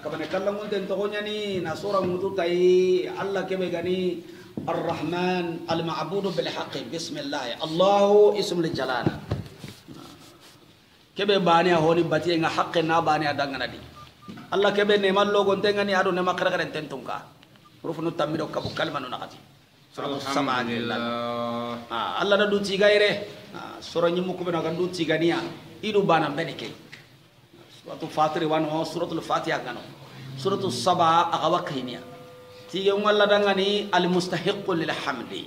كمان كلام قلت انت غنيني نصورة مدوتاي الله كبه غني الرحمن المعبود بالحق بسم الله الله اسم الجلالة كبه باني هوني باتي nga حق na bani adanga nadi Allah kebe ne mallo gonte ngani ado ne makara kare tentunka rufunu tamido kabu kalmanu nakati suratu sama Allah da du tigaire sura nyimu ko be na gandu tigania idu bana benike suratu fatir wano suratul fatiha gano suratul saba agawa kainia tige ngalla dangani al mustahiq lil hamdi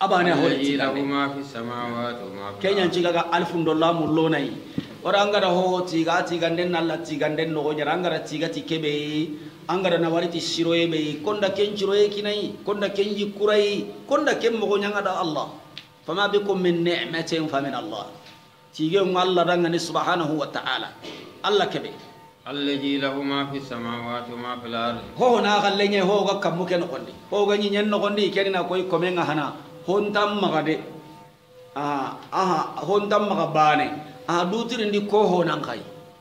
abane holi lahu ma fi samawati wa ma fi kenya cigaga alfun dollar mulonai oranga da ho tiga den alla den no gonya ranga da tiga tikebe angara na wariti siroye be konda ken siroye kinai konda kenji kurai konda ken mo gonya ngada Allah fama bikum min ni'matin fa min Allah tige ngalla dangani subhanahu wa ta'ala Allah kebe alladhi lahu ma fi samawati wa ma fil ardi ho na gallenye ho ga kammu ken gondi ho ga nyi nyen no gondi ken na koy komen hana hontam magade hontam maga bane dutirindi ko ho nan kai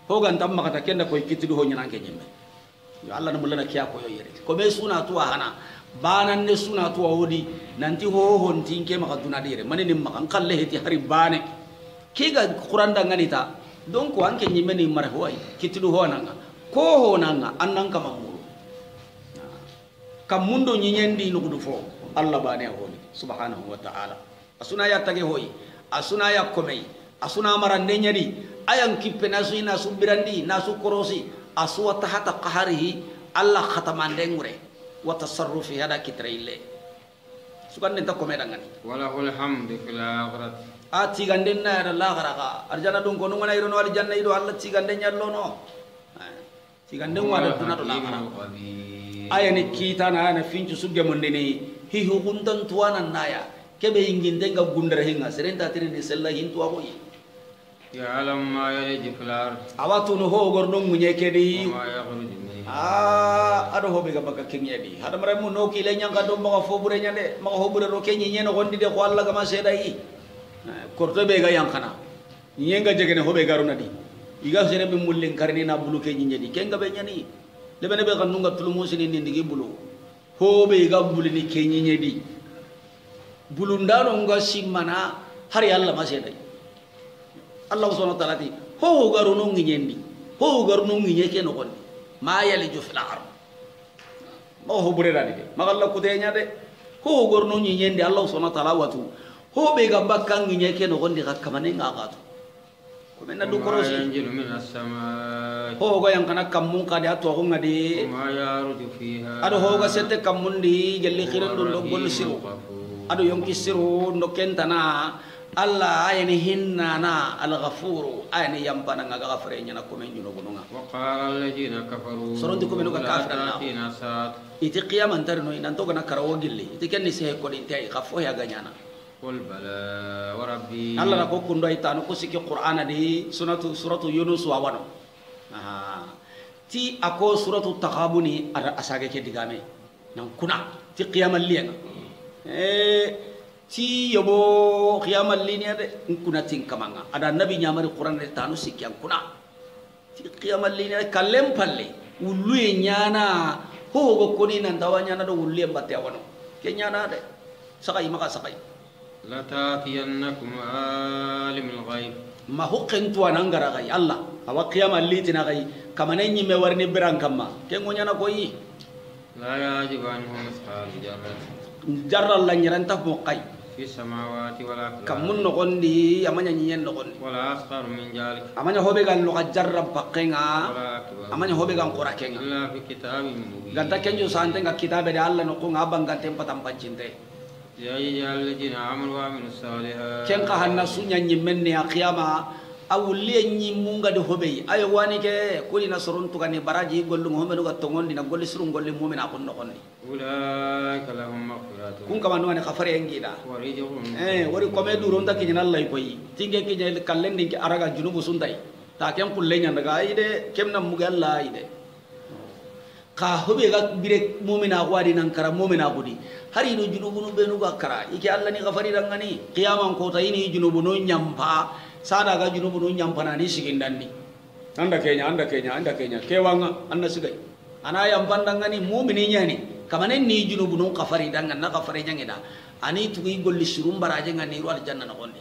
ho ga ntam maga ta ken da koy kitidu ho nyanan ke nyembe yo Allah na mulana kiya ko yo yere ko be suna tuwa hana banan ne suna tuwa wodi nanti ho hontin ke maga dunade yere manini maga kalle heti hari bane kiga qur'an da nganita donc anke nyimeni mara hoy kitidu ho nanga ko ho nanga annan kama muru kam mundo nyinyendi no kudu fo Allah bane holi subhanahu wa ta'ala asuna ya tage hoy asuna ya komei asuna mara nenyadi ayan kippe nasu ina subirandi nasu korosi aswa tahta qaharihi Allah khatamande ngure wa tasarrufi hada kitreile sukan nenta komeda ngani wala hul hamdu fil akhirati ati ganden na Allah garaka arjana dun kono ngana irono wal janna ido Allah ci ganden nyallo no ci ganden wada tunado la ayani kita na na fincu sugge mondeni hi hukuntan tuwana naya kebe inginde nga gundara hinga serenta tiri ni sella hintu akoy ya alam ma yaji flar awatu no ho gorno munye kedi ma yakhruju ado hobe ga baka kenyedi hada mare mu no ki le nyanga do ma fobure nyande ma hobure ro kenyi nyeno gondi de ko Allah ga ma seda yi korto be ga yankana nyenga jegene hobe garuna di iga sere be mullen karni na bulu ke nyedi kenga be nyani le bene be kanunga tulumo sini ni ndigi bulu hobe ga bulu ni ke nyedi bulu ndano nga simana hari Allah ma seda yi Allah subhanahu wa ta'ala ti ho garuno nyendi ho garuno nyeke no gondi ma yaliju fil ard ma ho bure radi magalla kudenya de ho garuno nyendi Allah subhanahu wa ta'ala watu ho be ga bakkan nyeke no gondi kamane ngagatu ko men na du korosi yanjilu min as-samaa ho go yang kana kammun kadi ato ko ngadi ma yaruju fiha ado ho ga sette kammundi gelli khiran do gol siru ado yonki siru no kentana Allah ayani hinna na al-ghafuru ayani yambana nga ghafare nyana ko men nyuno gononga wa qala alladhina kafaru soronti ko men ko kafirna iti qiyaman tarno inanto gana karawo gilli iti kenni se ko din tay khafo ya ganyana qul bala wa rabbi Allah ko kundo itano ko siki qur'ana di suratu yunus wa wano ti ako suratu taghabuni ada asage ke digame nan kuna ti qiyamal liya ti yobo qiyamal liya de kuna tin kamanga ada nabi nyamari qur'an de tanu siki an kuna ti qiyamal liya kallem palle uluye nyana ho go koni nan dawanya na do uluye batte wano ke nyana de sakai maka sakai la tatiyannakum alimul ghaib ma huqintu anangara gai Allah awa qiyama litina gai kamane nyi me warni biran kamma ke ngonya na koyi la yajibu anhu misqal jarral la nyiranta mo kai fi samawati wala kamun no gondi amanya nyen no gondi wala asqar min jalik amanya hobe gal lo jarrab bakenga amanya hobe gal qorakenga illa fi kitabin mubin ganta kenjo sante ga kitabe de Allah no ko ngabang gante patam pancinte ya ayyuhal ladina amanu wa amilus solihat ken ka hanna sunya nyimmen ne qiyama awulle nyimunga de hobe ayo wani ke kuli nasrun to gani baraji gollu mo menu ga tongondi na golli surun golli mu'mina ko nokondi ulaika lahum maghfiratun kun kama no ne khafare ngida wari wari ko me duron ta kinyana Allah koyi tinge kinye kallendi ki araga junubu suntai ta ken kulle nya daga ide kemna muga Allah ide ka hobe ga bire mu'mina wadi nan kara mu'mina gudi hari no junubu no benu ga kara iki Allah ni khafari dangani qiyamam ko tayini junubu no nyampa sada ga junubu no nyampa na ni sigindandi anda kenya kewanga anna sigai ana yam bandangani mu'mini nyani kamane ni junubu non kafari dangan na kafari nyangeda ani tugi golli surum baraje ngani ru aljanna na gondi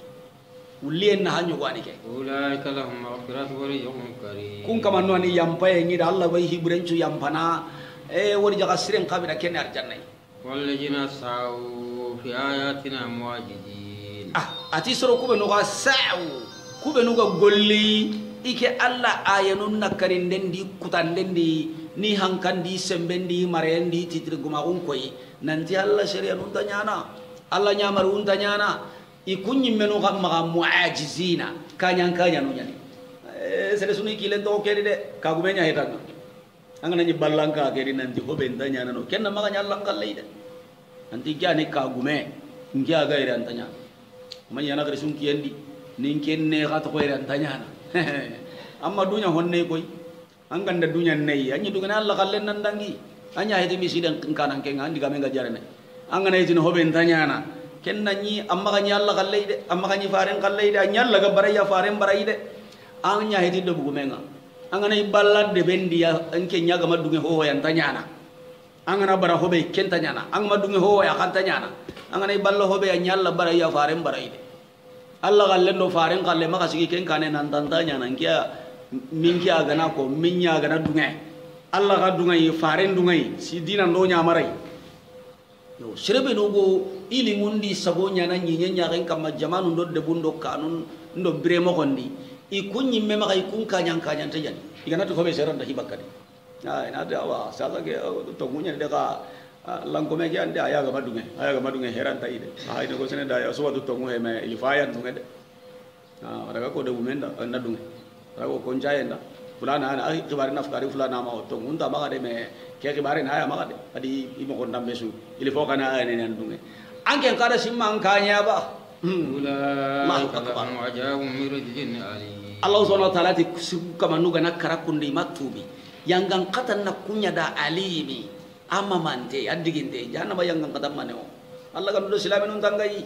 ulien na hanyo gwani ke ulaika lahum maghfiratun wa rizqun karim kun kamanno ani yam paye ngida Allah bai hibrenchu yam pana wori jaga siren kabira ken aljanna walladhina sa'u fi ayatina muwajjidin ati soro kube no ga sa'u kube no ga golli ike Allah ayanun nakarinden di kutanden di ni hankandi sembendi marendi titri guma unkoi nanti Allah syariah nun tanyana Allah nyamar un tanyana ikunyi menu ga maga muajizina kanyang nyani sere suni kilen to kedi de kagumenya hetanga angana ni ballangka kedi nanti ko bentanya no kenna maga nyallang kalle de nanti gyane kagume ngya ga ire antanya mayana kare sun kiendi nin kenne ga to ko ire antanya amma dunya honne koy anganda dunya nei anyi dugana Allah kallen nandangi anya hedi misidan kanan ken andi game ga jarane angana hedi no hoben tanyana kenna nyi amma ganya Allah kalleide amma ganya faren kalleide anya Allah ga baraya faren baraide anya hedi do bugumenga angana iballa de bendiya anke nyaga madunge ho yan tanyana angana bara hobe ken tanyana ang madunge ho ya kan tanyana angana iballa hobe anya Allah baraya faren baraide Allah kallen do faren kalle maka sigi ken kane nan tantanya nan kiya minki agana ko minya agana dungai Allah ga dungai faren dungai si dinan do nyamarai yo sirebe no go ili ngundi sagonya na nyinya ren kam jamanu do de bundo kanun ndo bremo gondi i kunyi mema kai kun kanyang tajani igana to ko be seran da hibakadi ina da wa sala ge to munya de ka langkome ge ande aya ga madungai heran ta ide ay no go sene da ya so wadu to mu he me ilfayan dungai de daga ko de bumenda na dungai rago konjayenda fulana ana kibari nafkari fulana ma otto unta maga de me ke kibari na ya maga de adi imo ko ndambe su ili fokana ene nan dunge anke kada simman kanya ba Allahu akbar wajahum mirjin ali Allah subhanahu wa ta'ala ti kama nuga nakara kundi matubi yangang kata na kunya da alimi ama mante adiginte jana ba yangang kata maneo Allah kan do silamen untangai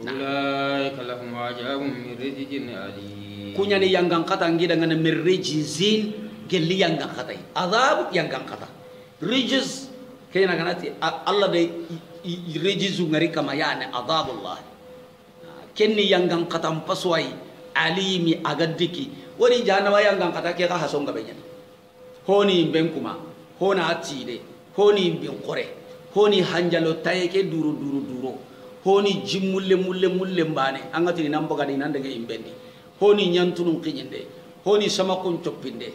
ulaika lahum wajahum mirjin ali kunya ni yang kata ngida ngana mirrijizin gelli yang kata azab yang kata rijiz kayna ganati Allah de rijizu ngari kama yana azabullah kenni yang kata paswai alimi agadiki wori jana wa yang kata ke ka hasonga benya honi benkuma hona atide honi bin qore honi hanjalo tayeke duru honi jimulle mulle mbane angati namboga di nandege imbendi honi nyantunung kinyende honi sama kun chopinde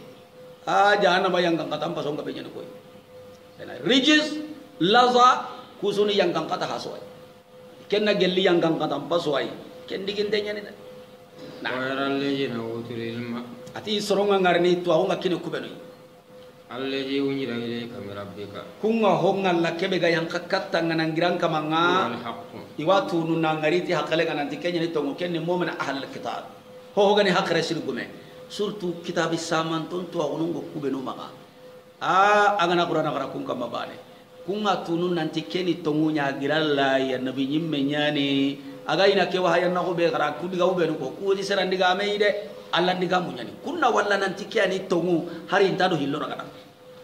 jana bayang kang kata pasong ka penyen koy rijis laza kusuni yang kang kata hasoi kenna gelli yang kang kata pasoi ken digintenya ni na warallejina utul ilma ati soronga ngarni to awanga kine kubenu alleji unyira ilayka min rabbika kunga honga la kebe ga yang kakatta nganangirang kamanga iwatu nunangariti hakale kananti kenya ni tongo kenne momena ahal kitab ho gani hakre silgume surtout kitab saman ton to awungo kubenu maga agana qur'ana qara kun kam bane kunga tunun nanti keni tongunya giralla ya nabi nyimme nyani aga ina ke wahaya na ko be qara kudiga ubenu ko kudi serandiga meide alla ndiga munyani kunna walla nanti keni tongu hari intado hillo ragana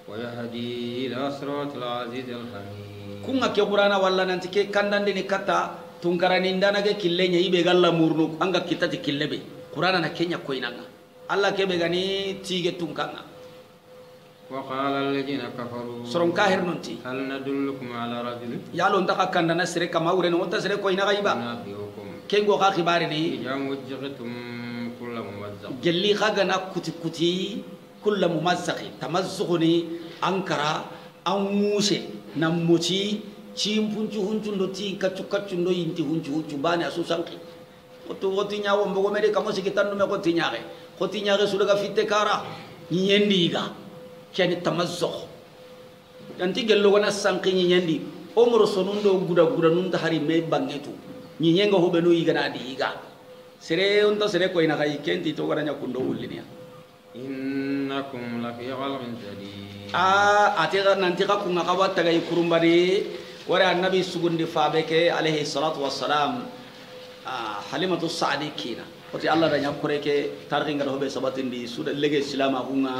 wa yahdi ila siratil azizil hamid kunga ke qur'ana walla nanti ke kandande ni kata tungkarani ndana ke killenya ibe galla murnu anga kitati killebe Qur'ana na Kenya ko inanga Allah ke be gani tige tungkanga wa qala alladhina kafaru soron kahir nonti hal nadullukum ala rajulin yalo ndaka kanda na sire kama ure no wonta sire ko inaga iba kengo ka khibari ni jamujjatum kullu mumazzaq gelli khaga na kuti kullu mumazzaqi tamazzuni ankara an muse nan muci cin puncu huncun do ti kaccu do yinti huncu bani asu sanki Koti nyawo mbogo mede kamo sikitan no me koti nyare sudah ka fitte kara nyendi ga keni tamazzo nanti gello wana sanki nyendi omro sonundo guda nun hari me bangetu nyenga hobenu igana di iga sere onta sere ko ina kai kenti to garanya kundo wulinia innakum la fi ghalbin jadid atira nanti ka kunga kawata ga ikurumbari wara annabi sugundi fabeke alaihi salatu wassalam Halimatu Sa'di kina oti Allah da nyakore ke tarikh ngal hobe sabatindi suda lege silama kunga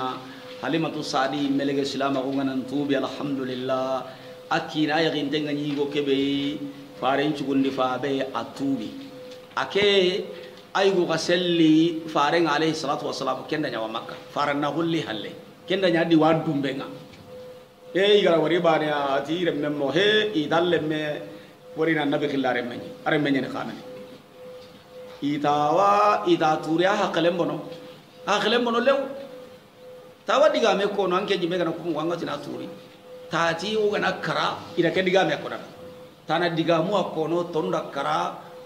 halimatu sadi melege silama kunga nan tubi alhamdulillah akina ya gintenga nyigo kebe faren cugundi fa be atubi ake aygo gaselli faren alayhi salatu wassalam kenda nyawa makka faran na hulli halle kenda nyadi wa dumbenga e igara wari bane ati remme mo he idalle me wari na nabi khillare menni are menni ne khamani itawa ita turiya hakalem bono lew tawa diga me ko no anke jime kana kum wanga tina turi tati o gana kara ida ke diga me ko na tana diga mu akono tonda kara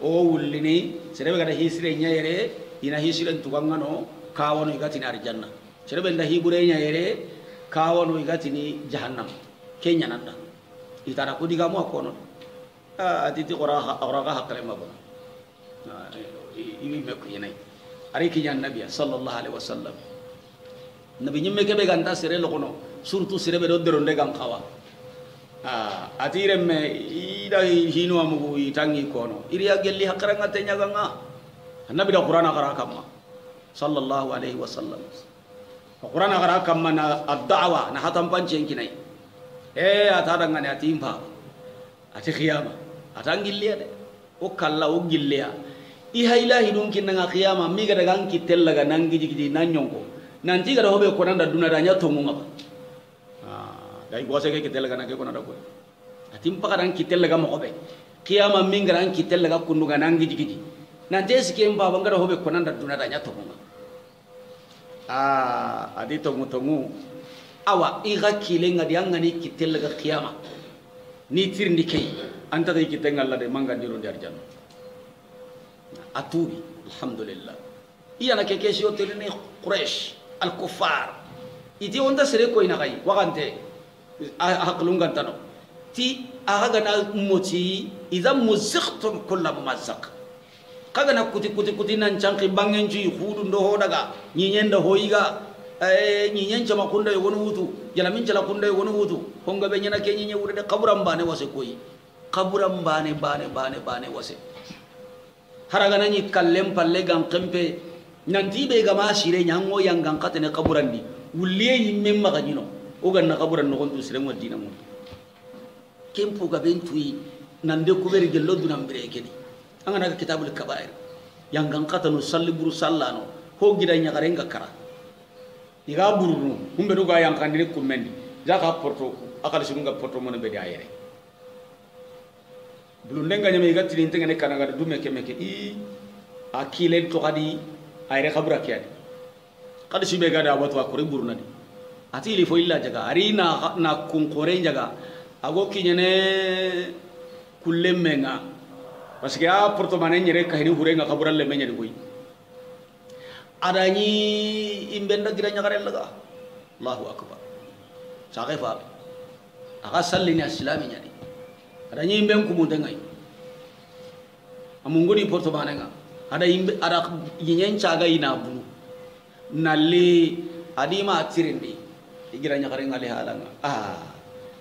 o wullini serebe gada hisire nyayere ina hisire tuganga no kawono igati na arjanna serebe nda hibure nyayere kawono igati ni jahannam kenya nanda itara ko diga mu akono atiti oraga hakalem bono ini mek yenay ari ki nyan nabiya sallallahu alaihi wasallam nabi nyimme ke be ganta sere lokono surtout sere be do deronde gam khawa atire me ida hinu amugo itangi kono iriya gelli hakranga te nyaga nga nabi da qur'ana qara kamma sallallahu alaihi wasallam qur'ana qara kamma na ad-da'wa na hatam pancen kinai atada ngane atimpa ati khiyama atangilliya de o kalla o gilliya iha ilahi dun kinna nga qiyama mi ga daga anki tellaga nangi jigidi nanyonko nanti ga hobe ko nanda duna danya tongu ngaba dai go se ke tellaga nake ko nanda ko atim pa kan ki tellaga mo hobe qiyama mi ga anki tellaga kundu ga nangi jigidi nanti sike mba banga hobe ko nanda duna danya tongu ngaba adi tongu awa iga kilenga diangani ki tellaga qiyama ni tirndi kay anta ki tengal la de manga ndiro ndar janno atubi alhamdulillah iyana ke kesi yotelini quraish al kuffar iti onda sere ko ina gai wagante haqlungan tano ti aga na moti idha muziqtum kullu mumazzaq kaga na kuti nan chanki bangenji hudu ndo hodaga nyinyenda hoiga nyinyen chama kunda yogono wutu jalamin chala kunda yogono wutu honga be nyana ke nyenye wurde kaburam bane wase koyi kaburam bane wase haragana ni kallem palle gam kempe nanti be gama sire nyango yang gangkatene kaburandi wuliye yimme maganyino o ganna kaburan no gontu sire mo dina mo kempu ga bentui nande ko beri gello dunam bere kedi angana kitabul kabair yang gangkatano salli buru sallano ho gida nyagarenga kara iga buru humbe do ga yang kandire kumendi jaka porto akal sununga porto mo be ayere bulundenga nyame iga tilin tengene kanaga dume kemeke akile to kadi ayre khabura kiyadi kadi sibe gada watu akore burnadi ati ili fo illa jaga arina na kun kore jaga ago kinyene kullemenga parce que a porto manen nyere kahini hurenga khabura le menyadi koy adani imbenda gira nyagare laga Allahu akbar saqifa aga sallini islami nyadi ada nyimben ku mudengai amungoni porto banenga ada yimbe ada yinyen caga ina bulu nalle adima tirindi igiranya kare ngale halanga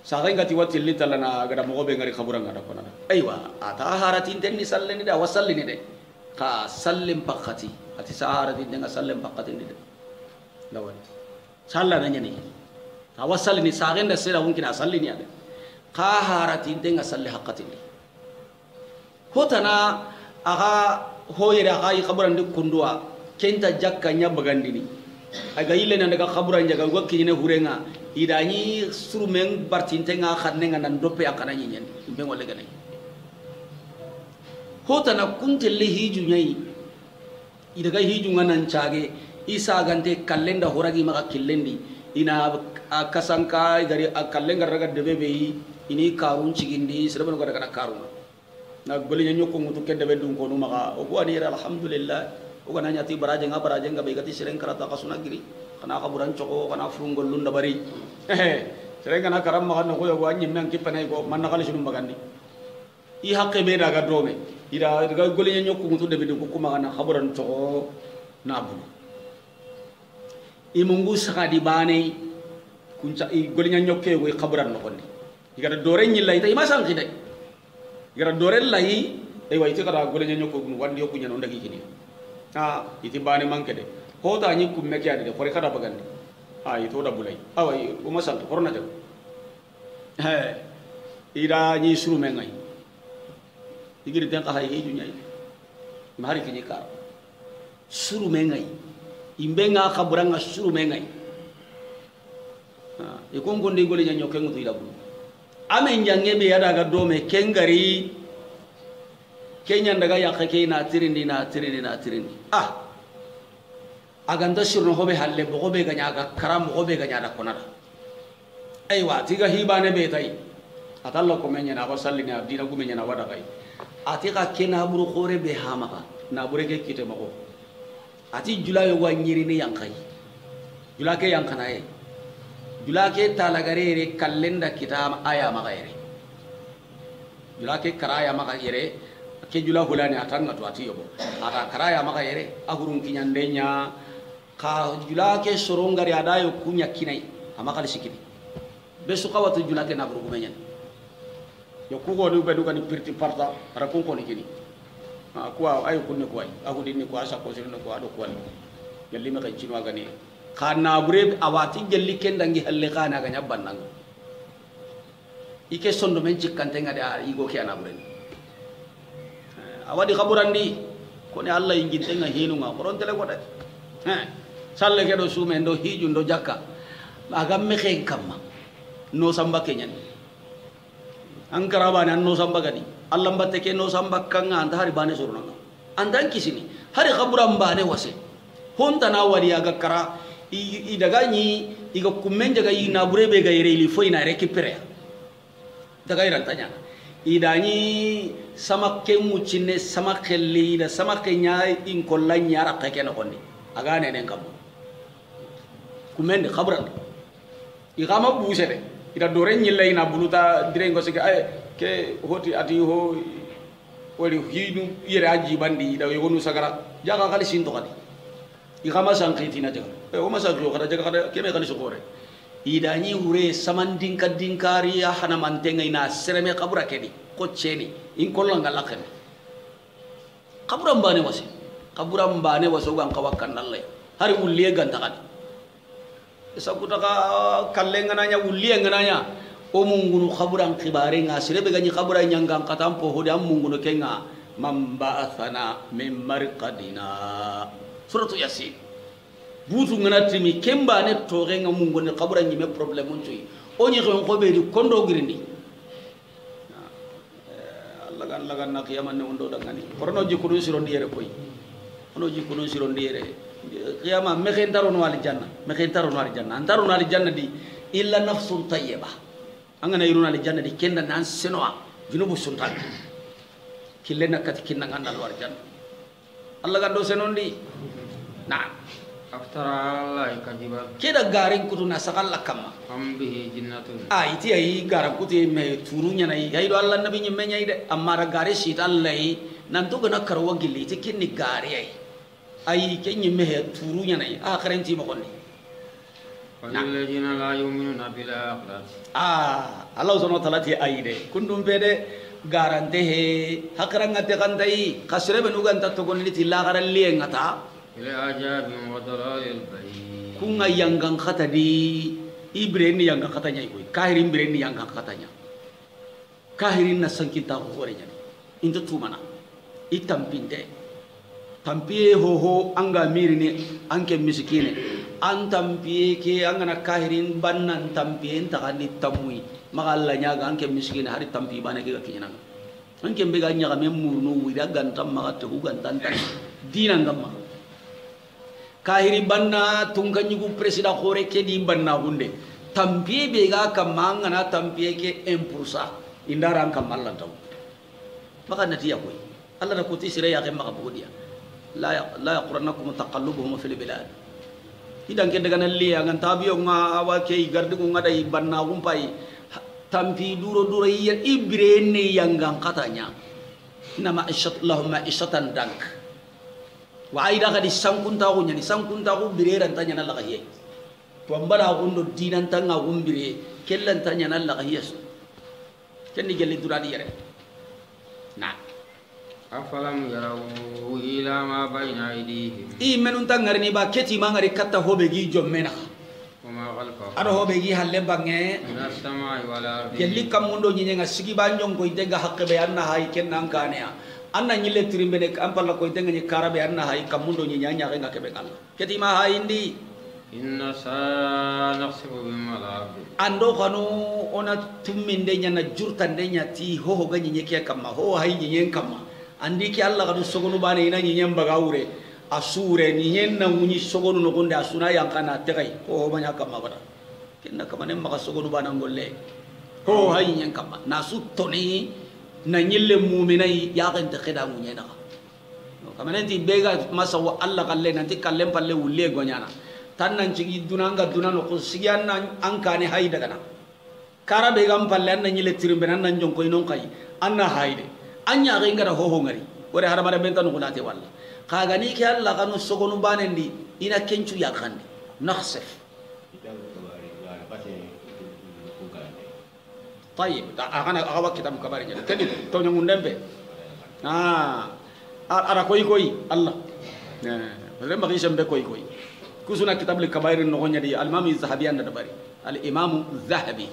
saga ngati wati litalana gada mogobe ngari khaburanga da kona aywa ata haratin tenni salleni da wasallini de ka sallim pakati ati saharatin denga sallim pakati de lawani salla nanya ni awasallini saga nda sira mungkin asallini ade kaharatin tenga salli haqqatin hotana aga hoyira aga kaburan di kundua kenta jakka nya bagandini aga yile nan daga kaburan jaga gokki ne hurenga idani surumeng bartin tenga khanenga nan doppe akana nyen be ngol legane hotana kuntel hiju nyai idaga hiju nganan chage isa gante kalenda horagi maka killendi ina akasanka dari kallenga raga debebe ini karun cigindi serba no kada karun na golinya nyoko mutu kedde be dum ko no maka o ko ani alhamdulillah o kana nyati baraje nga be gati sereng karata kasuna giri kana kaburan coko kana furungol lunda bari sereng kana karam maka no ko yo wanyi men kipane ko man nakali sunu magandi i hakke be daga dome ida golinya nyoko mutu de be dum ko maka na kaburan coko na bu i mungu sakadi bane kunca i golinya nyokke ko kaburan no kondi igara dore nyilla ita imasang kidai igara dore lai ay wayti kada golenya nyoko wandi yoku nyano ndagi kini iti bani manke de hota ni kumme kya de kore kada bagandi ito da bulai awai o masal korona jago ira ni suru mengai igiri tan ka hay dunya mari kini ka suru mengai imbenga kaburanga suru mengai ikon gondi gole nyanyo kengu tu ilabu amen jange be yada ga do me kengari kenya daga yakake na tirindi aganda sirno hobe halle bo be ganya ga karam hobe ganya da konada aywa tiga hibane be tay atalla ko menya na basalli ni abdina ko menya na wada kai atika kena buru khore be hamaka na bureke kite mako ati jula yo wa nyiri ni yankai jula ke yankana e jula ke talagare re kallenda kita aya maka yere jula ke karaya maka yere ke jula hulani atanga to ati yobo ata karaya maka yere agurun kinyandenya ka jula ke sorongari adayo kunya kinai amaka lisikini besu kawatu jula ke na buru kumenya yo kugo ni bedu kan pirti parta ara kun ko ni kini ko ayo kunne ko ay aku dinni ko asa ko sirno ko ado ko wal gelli ma kan cinwa gani kana bure awati gelli ken dangi halle kana ga nyabban nan ike sondo men cikkante ngade igo ke ana bure awadi khaburandi ko ne Allah yinginte nga hinu nga koron tele ko de salle ke do sume ndo hiju ndo jakka agam me khen kamma no samba kenyan angkara bani anno samba gadi Allah mbatte ke no samba kanga anta hari bane suruna andan kisini hari khaburam bane wase honta na wari aga kara i daga ni iga kumenja ga ina burebe ga ire li foi na récupérer daga iran tanya idani sama ke mucine sama kelli da sama kenya in kollan yara kake na konni aga ne den kabo kumende khabran igama buuse de ida dore nyille ina buluta direngo sike ay ke hoti ati ho wali hinu yere aji bandi da yegonu sagara jaga kali sinto kadi igama sanqitina jaga o masa jo kada jaga kada keme kali sokore idani hure samandin kadinkari ya hana mantenga ina sereme kabura kedi ko cheni in kollo ngala ken kabura mbane wasi gan kawakan Allah hari uliye ganta kadi sakuta ka kallenga nanya uliye ngananya o mungunu khaburan khibare nga sirebe ganyi khabura nyanga katampo hodi am mungunu kenga mamba'athana min marqadina suratu yasin butu ngana timi kemba ne toge nga mungunu khabura nyime problem unjui onyi ko be di kondo girindi Allah gan nak yaman ne ondo dangani korno jikunu sirondi yere koy ono jikunu sirondi yere qiyama mekhen taron wal janna antaron wal janna di illa nafsun tayyibah angana yiruna al janna di kenda nan senoa junubu sultan kilena kat kinna ngandal war janna Allah gando senondi na aftara Allah kajiba keda garing kutuna sakalla kama ambihi jinnatun iti ay garam kutu me turunya nay yaido Allah nabi nyimme nyai de amara gare shit Allah nan to gana karwa gilli tikinni gare ay kenyi me turunya nay akhiranti mo konni walladheena la yu'minuna bil akhirati Allah subhanahu wa ta'ala ti ayde kundum bede garante he hakranga te kantai kasre be nugan ta to gonni ti la garalli ngata ila ajabin wa dalalil bayyin kunga yangang kata di ibreni yangang katanya ikoi kahirin ibreni yangang katanya kahirin na sangkita horenya into tumana itam pinte tampie ho anga mirini anke misikine antampie ke angana kahirin bannan tampie takani tamui magalla nyaga anke misikine hari tampi bane ke kinyana anke mbega nyaga memurno wira gantam maga to gantan tan dinan gamma kahiri banna tungkanyugu presida khore ke di banna hunde tampie bega kamanga na tampie ke 1% indaran kamalla taw maka natiya koy Allah na kuti sire ya ke maka budia la yaqrannakum taqallubuhum fil bilad idan ke daga nalli ya ngan tabiyo nga awake gardu ngada i banna gumpai tampi duro yen ibrene yang katanya nama isyat lahumma isyatan dank wa aida kadi sangkunta ko nyani sangkunta ko bireran tanya na lakahiye to ambara ko ndo dinan tanga gumbire kellan tanya na lakahiye kenni gelli duradi yere na أفلم يروا إلى ما بين أيديهم منون تنغرني با كتي ما غري كتا هو بيجي جمنا وما خلفهم ado ho begi halle bange من السماء والأرض gelli kam mundo nyenga sigi banjong ko itenga hakke be anna hay ken nan kane anna nyile tirimbe ne ampalla ko itenga ni karabe anna hay kam mundo nyenya nya nga kebe kala keti ma hay indi inna sanaqsifu bima al-ardi ando kanu ona tumminde nya na jurtande nya ti ho ho ganyi nyeke kamma ho hay nyen kamma andi ki Allah kadu sogonu bane ina nyen bagawure asure ni nyen na munyi sogonu no gonde asuna yang kana tegai ho banya kamma bada kinna kamane maka sogonu bana ngolle ho hay nyen kamma nasu toni na nyille mu'minai ya kan ta khida munyena kamane ti bega masa wa Allah kalle nanti kallem palle wulle gonyana tan nan cigi dunanga dunano ko sigian an kane hay daga na kara be gam palle an nyille tirimbe nan nan jonko inon kai anna hayde anya ga ngara ho ho ngari wore haramare benta no kulate walla kaga ni ke Allah kanu sogonu banendi ina kencu ya khande nakhsef طيب انا اغوا كتاب كبار جدا تدي تو نون دمبه ara koy Allah lema gisam be koy kusuna kitab le kabair no gonya di al imam az-zahabi anda dabari al imam az-zahabi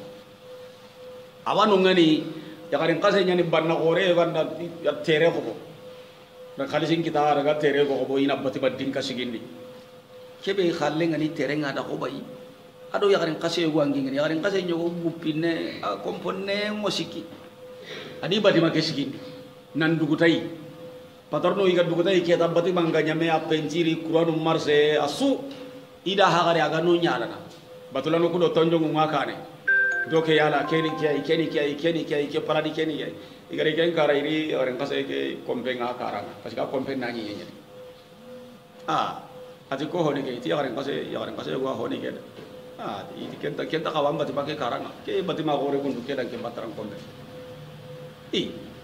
awanu ngani ya garin qase nyani banna gore banda ya tere ko na khalisin kita daga tere ko bo ina bati badin ka sigindi kebe khalle ngani tere ngada ko bai ado ya garin qase go angi ngani ya garin qase nyogo bupine komponne musiki adi bati ma ke sigindi nan dugutai patorno iga dugutai ke tabati manganya me apenjiri kuranu marse asu ida hagare aga no nyala na batulano kudo tonjo ngakane doke yala keni ke paradi keni ke igare ken kara iri orang kase ke kompenga karanga pasika kompen nani yenya ati ko honi ke ti orang kase gua honi ke iti kenta kawam bati make karanga ke bati ma gore gundu ke dan ke batarang kompen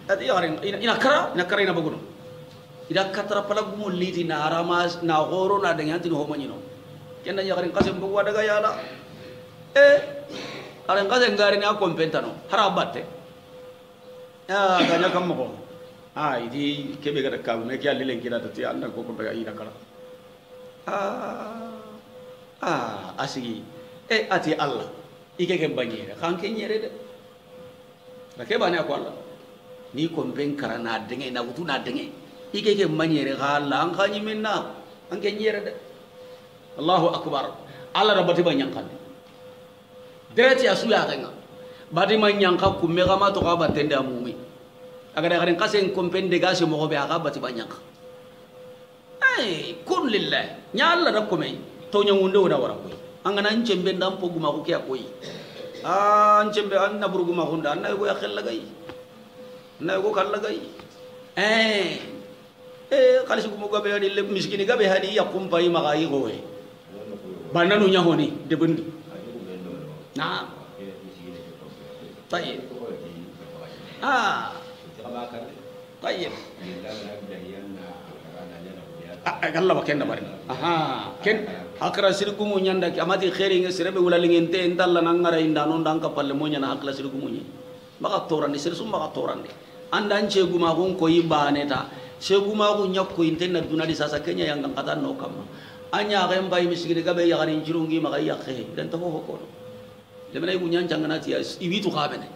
ati orang ina kara ina baguno ida katara pala gumo liti na aramas na goro na dengan tin homo nyino kenda ya garin kasem buwa daga yala garin kasem garin ya kompentano harabate ganya kammo ko idi kebe gada kabu me kya lilen kira tati anda ko ko bega ida kala asigi ati Allah ike ke banyere kan ke nyere de la ke banya ko Allah ni kompen karana denge na wutu na denge ike ke manyere hala an kanyi minna an ke nyere de Allahu akbar Allah rabati banyankan dereti asuya kenga bati manyanka kumme kama to ka batende amumi agada garin kasen kompen de gase mo be aga bati banyanka kun lillah nya Allah rakkume to nyangunde wona wara koy angana ncembe ndam poguma ko kya koy ncembe anna burguma hunda anna go yakhel lagay na go kal lagay khalis ko gabe hadi le miskini gabe hadi yakum pay magai gowe bananu nyahoni de bendi nah طيب طيب Allah baken da bari ken akra sirgu mu nyanda ki amati khairi nge sirebe wala lingente entalla nangara indano ndanka palle mo nyana akla sirgu mu nyi maka torande sirsu maka torande andan cegu ma gon ko yibane ta cegu ma gon nyakko intenna dunadi sasa kenya yang ngata no kam anya ga mbay misigide gabe ya garin jirungi maka yakhe dan to ho ko lemana igu nyan jangana ti ibitu khabene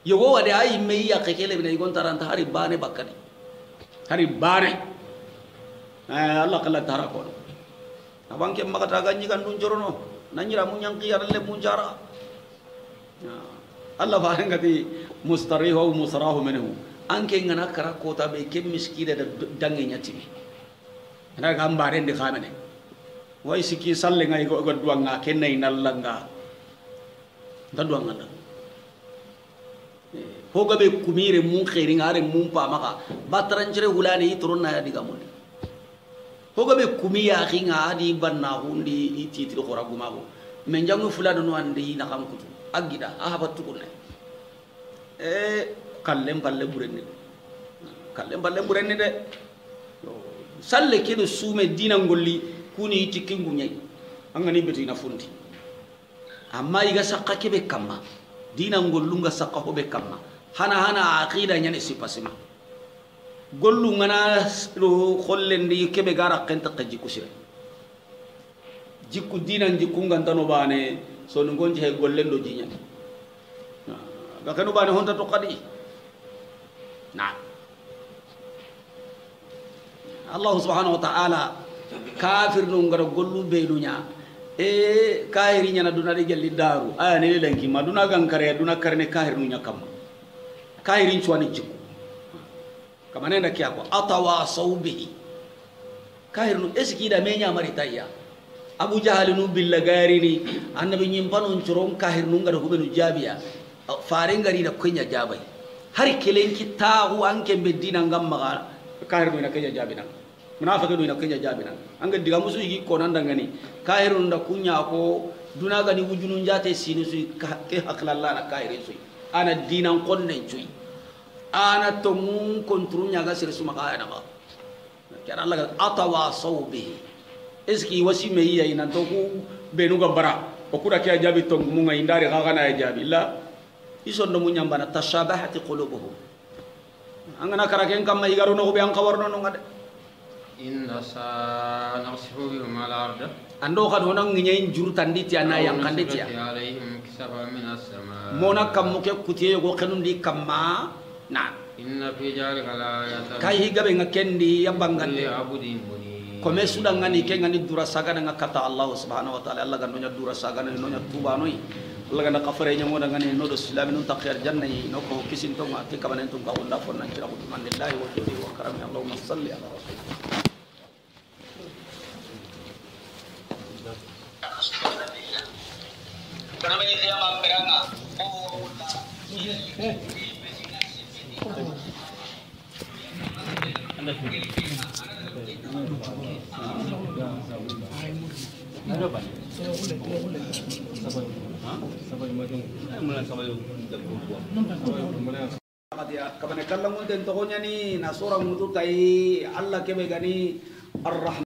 yogo wade ay me yakhe kele bina igon taranta hari bane bakani hari bane Allah kala tara ko abang ke maka taganyi kan dun jorono nanyira munyang qiyar le munjara Allah fahan gati mustarihu wa musrahu minhu anke ngana kara kota be ke miskide da dange nyatimi ana gambare ndi khamene way siki salle ngai go duanga kenai nallanga duanga na hoga be kumire mun khairi ngare mun pa maka batranjre hulani turunna ya diga mun hoga be kumiya khinga adi banna hundi iti til khora gumago men jangu fulano no andi na kam kutu agida ahabatu kunne kallem balle burenni de salle kedo sume dina ngolli kuni tikingu nyai angani beti na fundi amma iga sakka kebe kamma dina ngollunga sakka hobe kamma hana aqida nyane sipasima gollu ngana ro khollendi kebe gara kenta jikku sire jikku dinan jikku ngantano bane so ngonji he gollendo jinya ga kanu bane honta to qadi na Allah subhanahu wa ta'ala kafir no ngara gollu beydunya kahiri nyana duna de gelli daru aya ne lenki maduna gankare duna karne kahir nunya kam kahirin chwani jikku kama nenda kiako atawasaw bihi kahir nu eski da menya maritaya Abu Jahal nu billagarini annabi nyimpano nchuron kahir nu ngara hubenu jabiya farengari da kunya jabai har kilenki tahu anke bedina ngamma kahir nu na kenya jabina munafiki nu na kenya jabina anga diga musu yi ko nan dangani kahir nu da kunya ko duna gani wujunun jate sinu su ke haklalla na kahir su ana dinan konne cuyi ana tomu kontrunya ga sir suma kaya nama kira Allah atawa sawbi eski wasi me yi ina to ku benu ga bara o kura ke jabi to mu ngai ndari ga kana jabi la isondo mu nyamba na tashabahati qulubuhum angana karaken kam mai garo no be an kawarno no ngade inna sa naqsifu bihum ala ard ando ka dona nginyai juru tanditi ana yang kanditi alaihim kisaba min as-sama mona kam mu ke kutiye go kanundi kamma na inna fi jalika la ayatan kai higabe ngakendi yambangande abudin muni kome sudah ngani ke ngani dura saga dengan kata Allah subhanahu wa ta'ala Allah gandonya dura saga nonya tuba noi Allah ganda kafare nya mo ngani no do islam nun takhir janna no ko kisin to ma ti kabanen tum ka onda fon nan kira kutuman lillahi wa judi wa karami Allahumma salli ala rasul karena ini yang mamperanga Kapan kalau ngomong tentang ni nasora mutu tai Allah kebe gani ar